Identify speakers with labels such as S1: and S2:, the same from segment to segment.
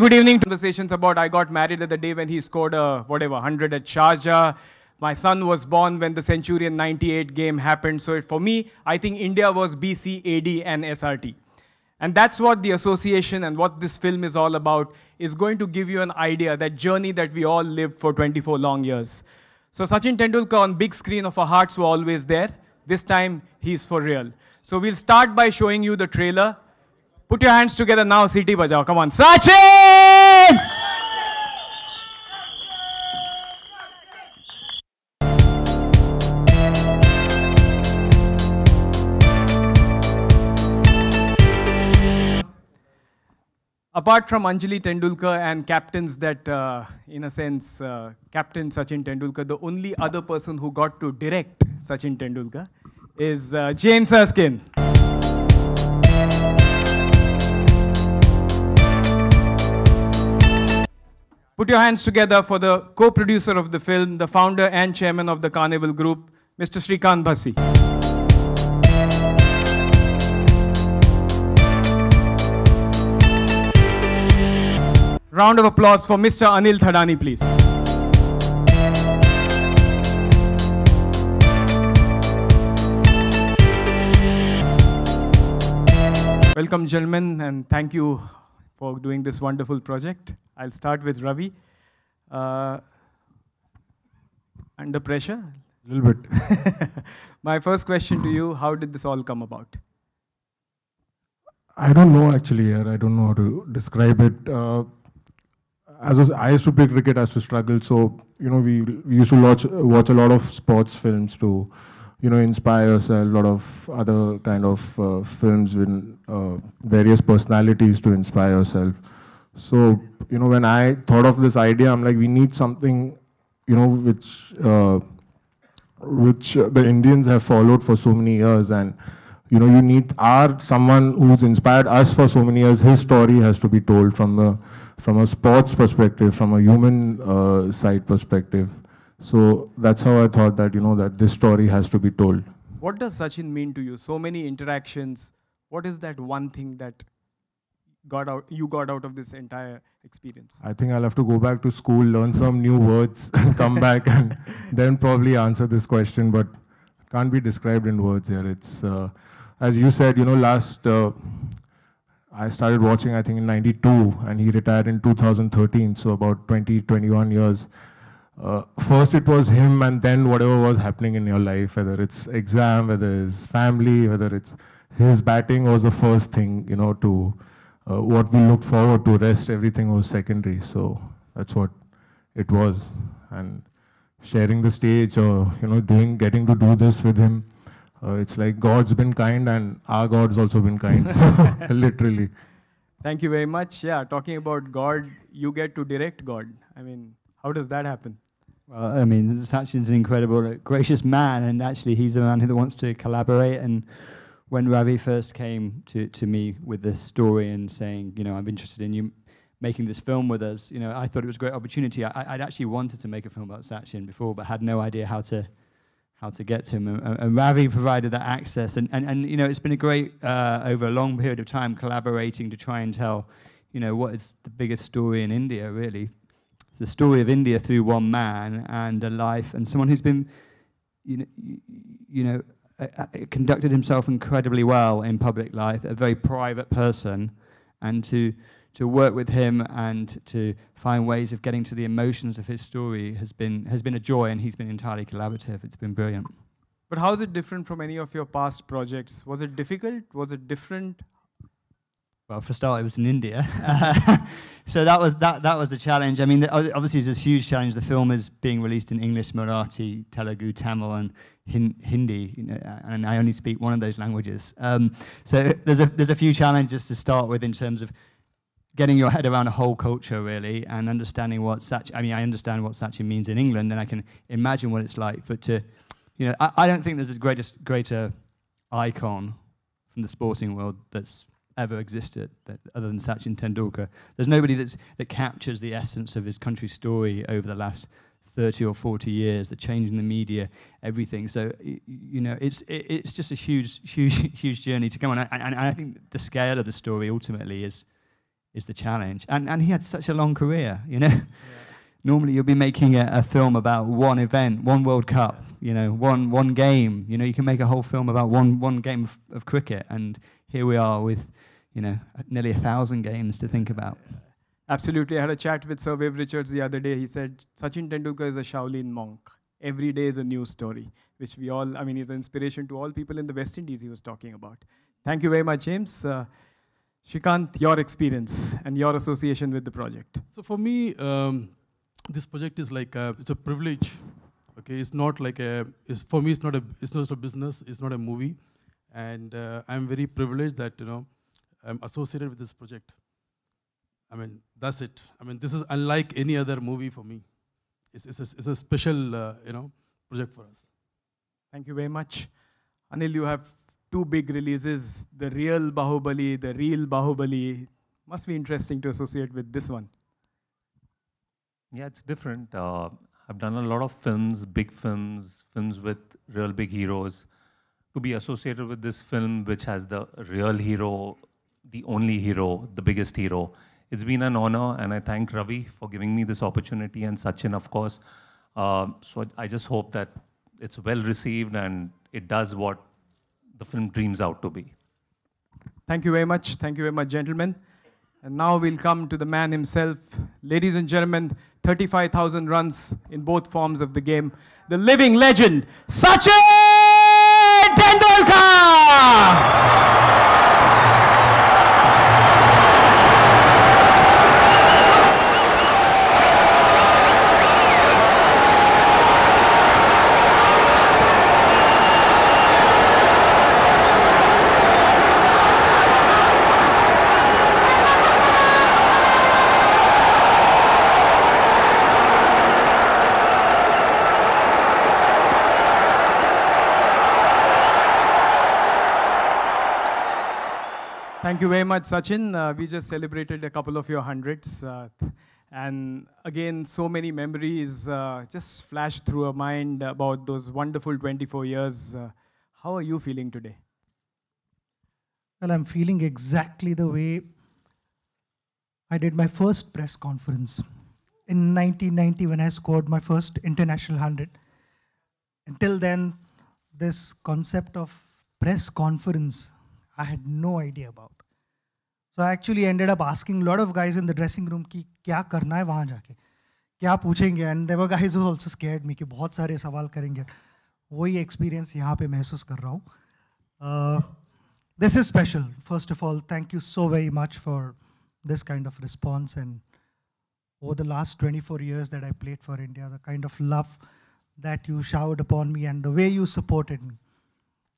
S1: good evening. Conversations about I got married at the day when he scored a, whatever, 100 at Sharjah. My son was born when the Centurion 98 game happened. So for me, I think India was BC, AD, and SRT. And that's what the association and what this film is all about, is going to give you an idea, that journey that we all lived for 24 long years. So Sachin Tendulkar on big screen of our hearts were always there. This time, he's for real. So we'll start by showing you the trailer. Put your hands together now, Siti Bajao. Come on, Sachin! Apart from Anjali Tendulkar and captains that, in a sense, Captain Sachin Tendulkar, the only other person who got to direct Sachin Tendulkar is James Erskine. Put your hands together for the co-producer of the film, the founder and chairman of the Carnival Group, Mr. Shrikant Bhasi. Round of applause for Mr. Anil Thadani, please. Welcome, gentlemen, and thank you for doing this wonderful project. I'll start with Ravi. Under pressure?
S2: A little bit.
S1: My first question to you, how did this all come about?
S2: I don't know actually, I don't know how to describe it. I used to play cricket, I used to struggle, so we used to watch a lot of sports films to inspire ourselves, a lot of other kind of films with various personalities to inspire ourselves. So when I thought of this idea, I'm like, we need something which the Indians have followed for so many years, and you need someone who's inspired us for so many years. His story has to be told from a sports perspective, from a human side perspective. So that's how I thought that that this story has to be told.
S1: What does Sachin mean to you? So many interactions. What is that one thing that you got out of this entire experience?
S2: I think I'll have to go back to school, learn some new words, and come back and then probably answer this question. But it can't be described in words here. It's as you said, I started watching, I think, in '92, and he retired in 2013, so about 21 years. First it was him, and then whatever was happening in your life, whether it's exam, whether it's family, whether it's his batting was the first thing, to what we looked forward to. Rest, everything was secondary. So that's what it was. And sharing the stage, or getting to do this with him, it's like God's been kind and our God's also been kind, so, literally.
S1: Thank you very much. Yeah, talking about God, you get to direct God. I mean, how does that happen?
S3: Well, I mean, Sachin's an incredible, gracious man, and actually he's a man who wants to collaborate. And when Ravi first came to me with this story and saying, I'm interested in you making this film with us, I thought it was a great opportunity. I'd actually wanted to make a film about Sachin before, but had no idea how to get to him, and Ravi provided that access, and it's been a great over a long period of time collaborating to try and tell what is the biggest story in India, really. It's the story of India through one man and a life, and someone who's been conducted himself incredibly well in public life, a very private person, and to work with him and to find ways of getting to the emotions of his story has been a joy, and he's been entirely collaborative. It's been brilliant.
S1: But how is it different from any of your past projects? Was it difficult? Was it different?
S3: Well, for a start, it was in India, so that was a challenge. I mean, obviously, it's a huge challenge. The film is being released in English, Marathi, Telugu, Tamil, and Hindi, and I only speak one of those languages. So there's a few challenges to start with in terms of getting your head around a whole culture, really, and understanding what Sachin. I mean, I understand what Sachin means in England, and I can imagine what it's like. But I don't think there's a greater icon from the sporting world that's ever existed other than Sachin Tendulkar. There's nobody that captures the essence of his country's story over the last 30 or 40 years, the change in the media, everything. So it's just a huge journey to come on, and I think the scale of the story ultimately is is the challenge. And he had such a long career, you know. Normally you'll be making a film about one event, one World Cup, you know, one game. You know, you can make a whole film about one game of cricket, and here we are with, you know, nearly 1,000 games to think about.
S1: Absolutely. I had a chat with Sir Viv Richards the other day. He said, Sachin Tendulkar is a Shaolin monk. Every day is a new story, which we all, I mean, he's an inspiration to all people in the West Indies he was talking about. Thank you very much, James. Shrikant, your experience and your association with the project.
S4: So for me, this project is like it's a privilege. Okay, it's not like for me, it's not a business. It's not a movie, and I'm very privileged that I'm associated with this project. I mean, that's it. I mean, this is unlike any other movie for me. It's a special project for us.
S1: Thank you very much, Anil. You have two big releases: the real Bahubali, the real Bahubali. Must be interesting to associate with this one.
S5: Yeah, it's different. I've done a lot of films, big films, films with real big heroes. To be associated with this film, which has the real hero, the only hero, the biggest hero, it's been an honor, and I thank Ravi for giving me this opportunity, and Sachin, of course. So I just hope that it's well received and it does what the film dreams out to be.
S1: Thank you very much. Thank you very much, gentlemen. And now we'll come to the man himself. Ladies and gentlemen, 35,000 runs in both forms of the game. The living legend, Sachin Tendulkar! Thank you very much, Sachin. We just celebrated a couple of your hundreds. And again, so many memories just flashed through our mind about those wonderful 24 years. How are you feeling today?
S6: Well, I'm feeling exactly the way I did my first press conference in 1990 when I scored my first international 100. Until then, this concept of press conference, I had no idea about. So I actually ended up asking a lot of guys in the dressing room कि क्या करना है वहाँ जाके, क्या पूछेंगे, and there were guys who also scared me कि बहुत सारे सवाल करेंगे. वही experience यहाँ पे महसूस कर रहा हूँ. This is special. First of all, thank you so very much for this kind of response, and over the last 24 years that I played for India, the kind of love that you showered upon me and the way you supported me.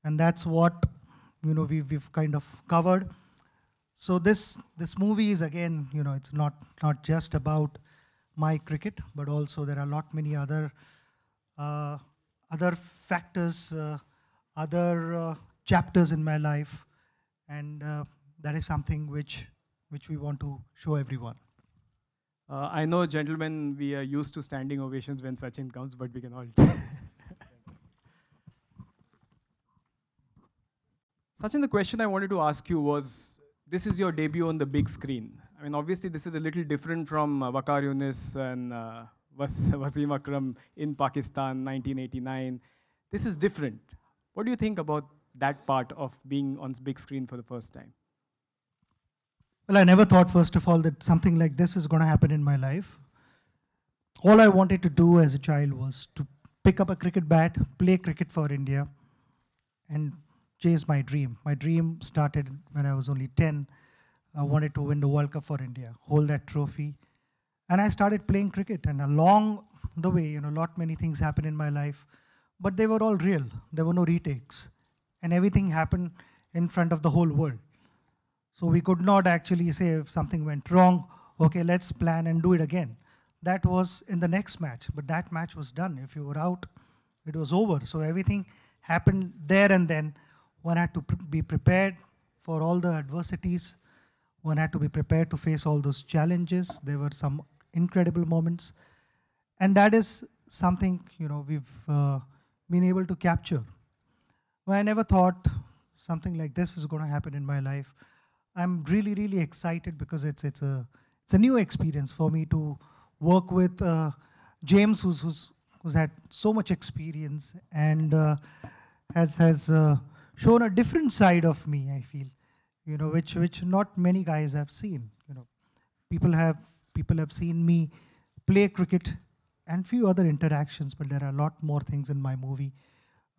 S6: And that's what we've kind of covered. So this movie is, again, it's not just about my cricket, but also there are many other factors, other chapters in my life, and that is something which we want to show everyone.
S1: I know, gentlemen, we are used to standing ovations when Sachin comes, but we can all. Sachin, the question I wanted to ask you was, this is your debut on the big screen. I mean, obviously, this is a little different from Waqar Younis and Wasim Akram in Pakistan, 1989. This is different. What do you think about that part of being on big screen for the first time?
S6: Well, I never thought, first of all, that something like this is going to happen in my life. All I wanted to do as a child was to pick up a cricket bat, play cricket for India, and chase my dream. My dream started when I was only 10. I wanted to win the World Cup for India, hold that trophy. And I started playing cricket. And along the way, many things happened in my life, but they were all real. There were no retakes. And everything happened in front of the whole world. So we could not actually say if something went wrong, okay, let's plan and do it again. That was in the next match, but that match was done. If you were out, it was over. So everything happened there and then. One had to be prepared for all the adversities. One had to be prepared to face all those challenges. There were some incredible moments. And that is something, we've been able to capture. Well, I never thought something like this is going to happen in my life. I'm really excited because it's a new experience for me to work with James, who's had so much experience and has shown a different side of me. I feel, which not many guys have seen. People have seen me play cricket and few other interactions, but there are a lot more things in my movie.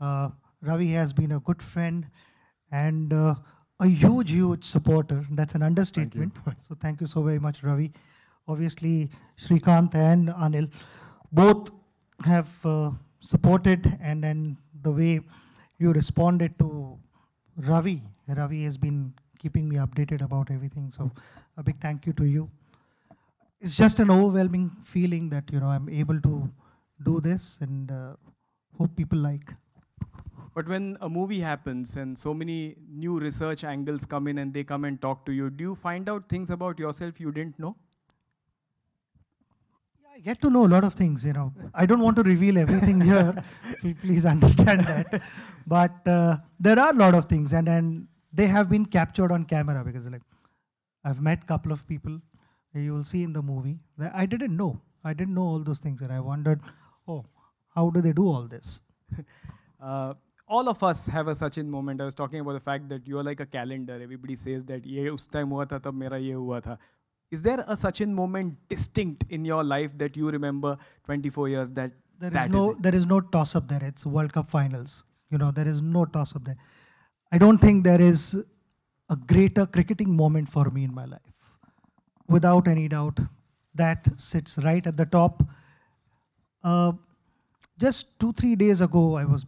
S6: Ravi has been a good friend and a huge supporter. That's an understatement. So thank you so very much, Ravi. Obviously, Shrikant and Anil both have supported, and then the way you responded to Ravi has been keeping me updated about everything. So a big thank you to you. It's just an overwhelming feeling that I'm able to do this, and hope people like.
S1: But when a movie happens and so many new research angles come in and they come and talk to you, do you find out things about yourself you didn't know?
S6: Yeah, I get to know a lot of things. I don't want to reveal everything here. Please understand that. But there are a lot of things, and then they have been captured on camera because I've met a couple of people. You will see in the movie that I didn't know. I didn't know all those things, and I wondered, how do they do all this?
S1: All of us have a Sachin moment. I was talking about the fact that you are like a calendar. Everybody says that ye us time hua tha, tab mera ye hua tha. Is there a Sachin moment distinct in your life that you remember 24 years that
S6: there is no toss up there. It's World Cup finals. There is no toss up there. I don't think there is a greater cricketing moment for me in my life. Without any doubt, that sits right at the top. Just 2-3 days ago, I was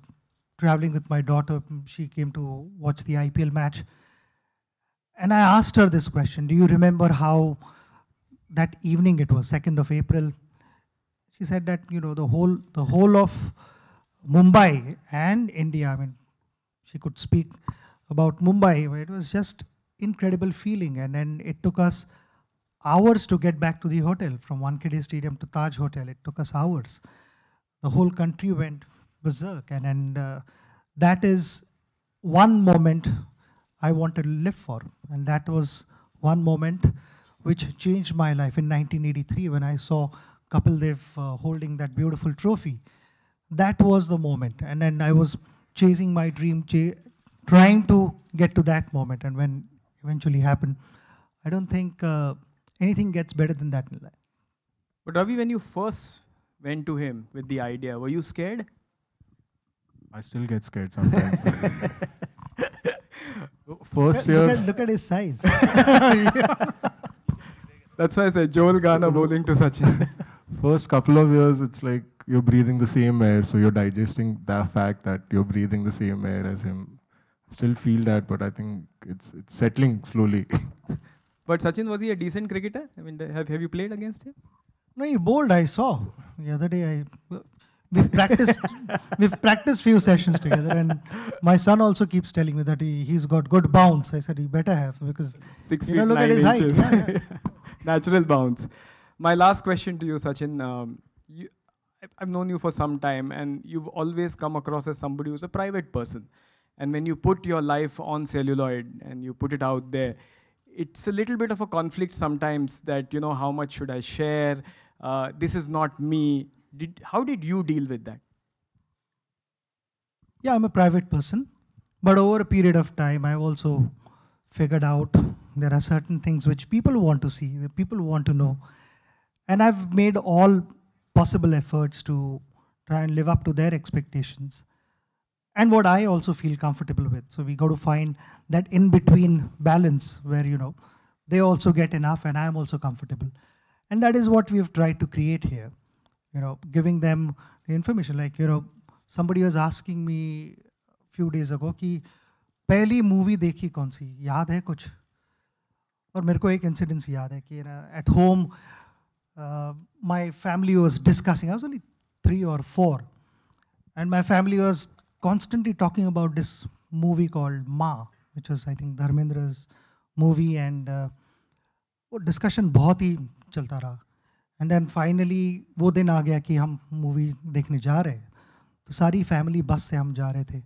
S6: traveling with my daughter. She came to watch the IPL match. And I asked her this question: do you remember how that evening, it was 2nd of April? She said that, the whole of Mumbai and India, she could speak about Mumbai, but it was just incredible feeling. And then it took us hours to get back to the hotel. From Wankhede Stadium to Taj Hotel, it took us hours. The whole country went berserk, and that is one moment I wanted to live for, and that was one moment which changed my life in 1983 when I saw Kapil Dev holding that beautiful trophy. That was the moment, and then I was chasing my dream, trying to get to that moment, and when eventually happened, I don't think anything gets better than that in life.
S1: But Ravi, when you first went to him with the idea, were you scared?
S2: I still get scared sometimes. First year.
S6: Look at his size.
S1: That's why I said Joel Garner bowling to Sachin.
S2: First couple of years, it's like you're breathing the same air, so you're digesting the fact that you're breathing the same air as him. Still feel that, but I think it's settling slowly.
S1: But Sachin, was he a decent cricketer? Have you played against him?
S6: No, he bowled, I saw. The other day, we've practiced few sessions together, and my son also keeps telling me that he's got good bounce. I said, he better have, because
S1: 6 feet
S6: look
S1: 9
S6: at his
S1: inches.
S6: height. Yeah.
S1: Natural bounce. My last question to you, Sachin. I've known you for some time, and you've always come across as somebody who's a private person. And when you put your life on celluloid and you put it out there, it's a little bit of a conflict sometimes that, how much should I share? This is not me. How did you deal with that?
S6: Yeah, I'm a private person. But over a period of time, I've also figured out there are certain things which people want to see, that people want to know. And I've made all possible efforts to try and live up to their expectations. And what I also feel comfortable with. So we got to find that in-between balance where, they also get enough and I'm also comfortable. And that is what we've tried to create here. Giving them the information. Like, somebody was asking me a few days ago कि पहली movie देखी कौन सी, याद है कुछ? और मेरे को एक incident याद है कि at home, my family was discussing. I was only 3 or 4, and my family was constantly talking about this movie called Ma, which was, I think, Dharmendra's movie, and discussion बहुत ही चलता रहा. And then finally वो दिन आ गया कि हम movie देखने जा रहे हैं. तो सारी फैमिली बस से हम जा रहे थे.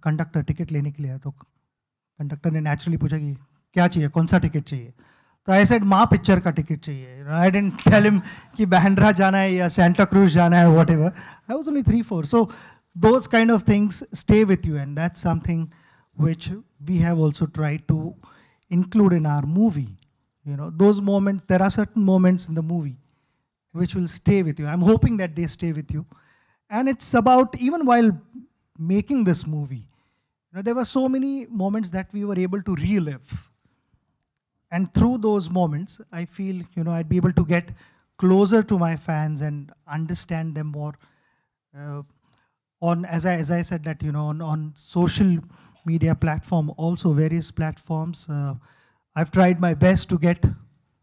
S6: कंडक्टर टिकट लेने के लिए आया, तो कंडक्टर ने नेचुरली पूछा कि क्या चाहिए, कौन सा टिकट चाहिए? तो आई सेड माँ पिक्चर का टिकट चाहिए. आई डिडंट टेल हिम कि बैंड्रा जाना है या सेंटा क्रूज जाना है, whatever. I was only 3-4. So those kind of things stay with you, and that's something which we have also tried to include in our movie. You know, those moments, there are certain moments in the movie which will stay with you. I'm hoping that they stay with you. And it's about, even while making this movie, you know, there were so many moments that we were able to relive. And through those moments, I feel, you know, I'd be able to get closer to my fans and understand them more. As I said that, you know, on social media platform, also various platforms, I've tried my best to get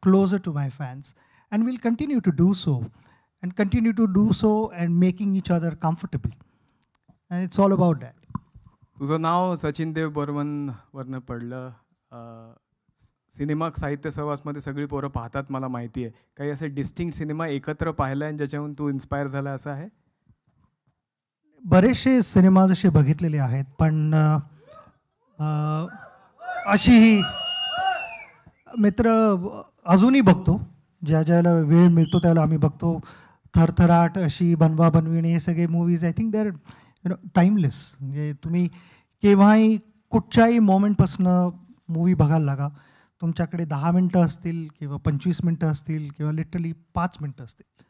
S6: closer to my fans, and we'll continue to do so, and making each other comfortable. And it's all about that.
S1: तुझं नाव सचिन देव बर्मन वरनं पडलं. Cinema साहित्य सहवासमध्ये सगळी पोरं पाहतात, मला माहिती आहे. काही असे डिस्टिंक्ट सिनेमा एकत्र पाहिला आणि ज्याच्याहून तू इन्स्पायर झाला असं आहे?
S6: बरेचसे सिनेमा जसे बघितलेले आहेत, पण अशी मित्र अजूनही बघतो. ज्याला वेळ मिळतो त्याला आम्ही बघतो. थरथराट, अशी बनवा बनविणे, हे सगळे movies I think there timeless. म्हणजे तुम्ही केव्हाही कुठच्याही मोमेंटपासून मूवी बघायला लागा, तुमच्याकडे 10 मिनटं असतील किंवा 25 मिनटं असतील किंवा लिटरली 5 मिनटं असतील,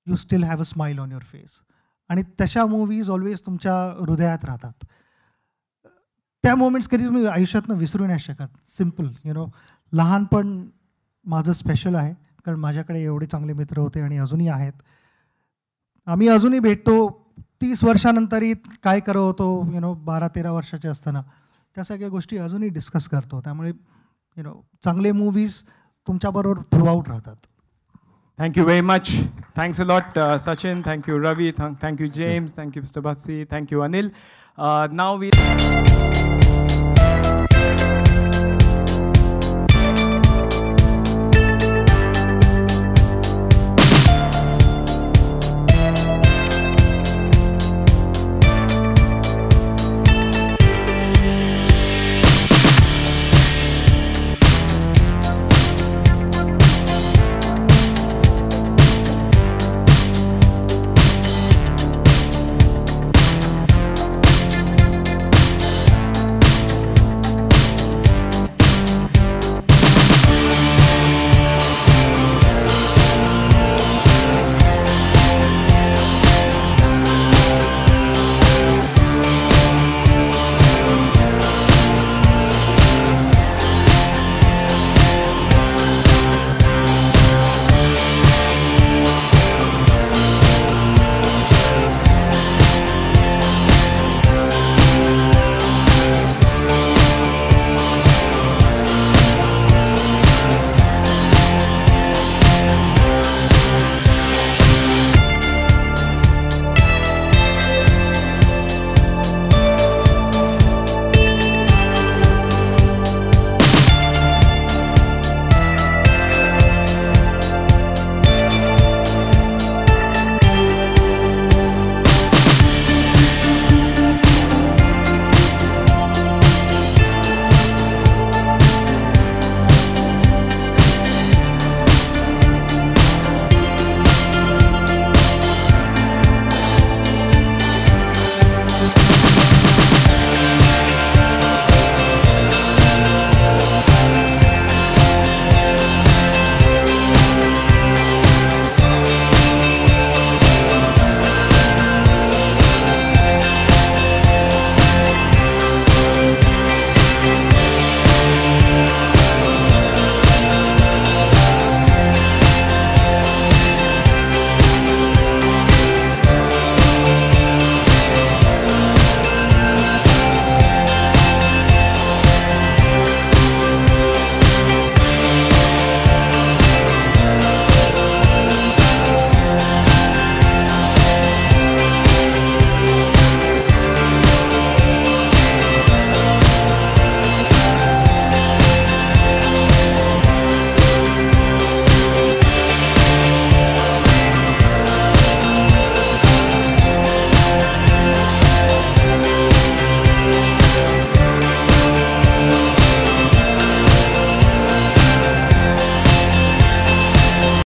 S6: you still have a smile on your face. आणि तशा मूवीज ऑलवेज तुमच्या हृदयात राहतात. त्या मोमेंट्स कधी तुम्ही आयुष्यातनं विसरू नाही शकत. सिम्पल, यु नो, लहानपण माझं स्पेशल आहे, कारण माझ्याकडे एवढे चांगले मित्र होते आणि अजूनही आहेत. आम्ही अजूनही भेटतो. 30 वर्षानंतरही काय करत होतो, यु नो, 12-13 वर्षाचे असताना, त्या सगळ्या गोष्टी अजूनही डिस्कस करतो. त्यामुळे यु नो, चांगले मूवीज तुमच्याबरोबर थ्रूआउट राहतात.
S1: Thank you very much. Thanks a lot, Sachin. Thank you, Ravi. Thank you, James. Thank you, Mr. Batsi. Thank you, Anil. Now we...